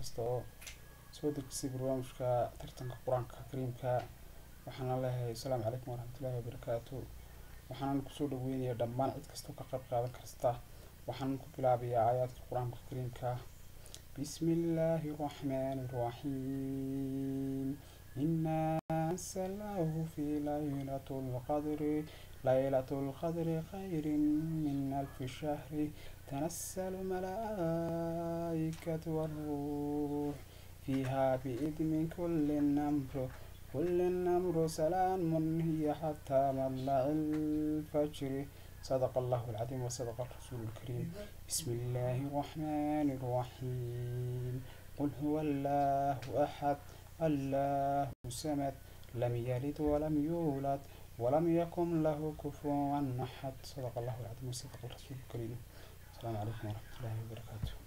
kasta oo soo degsay barnaamijka tartanka quraanka kariimka waxaan leeyahay assalaamu calaykum waraxmatullaahi wabarakaatuh waxaan ku soo dhaweynayaa dhammaan cid kasta oo ka qayb qaadan karta waxaan ku bilaabayaa aayaadka quraanka kariimka bismillaahi raxmaani raxiim innaa anzalnaahu fii laylatil qadri khayrin min alfi shahri tanazzalu malaa'ikatu war-ruuh fiihaa biidni kulli amrin salaamun hiya hattaa matla'il fajri صدق الله العظيم وصدق الرسول الكريم بسم الله الرحمن الرحيم قل هو الله أحد الله الصمد لم يلد ولم يولد ولم يكن له كفوا أحد صدق الله العظيم وصدق الرسول الكريم السلام عليكم ورحمة الله وبركاته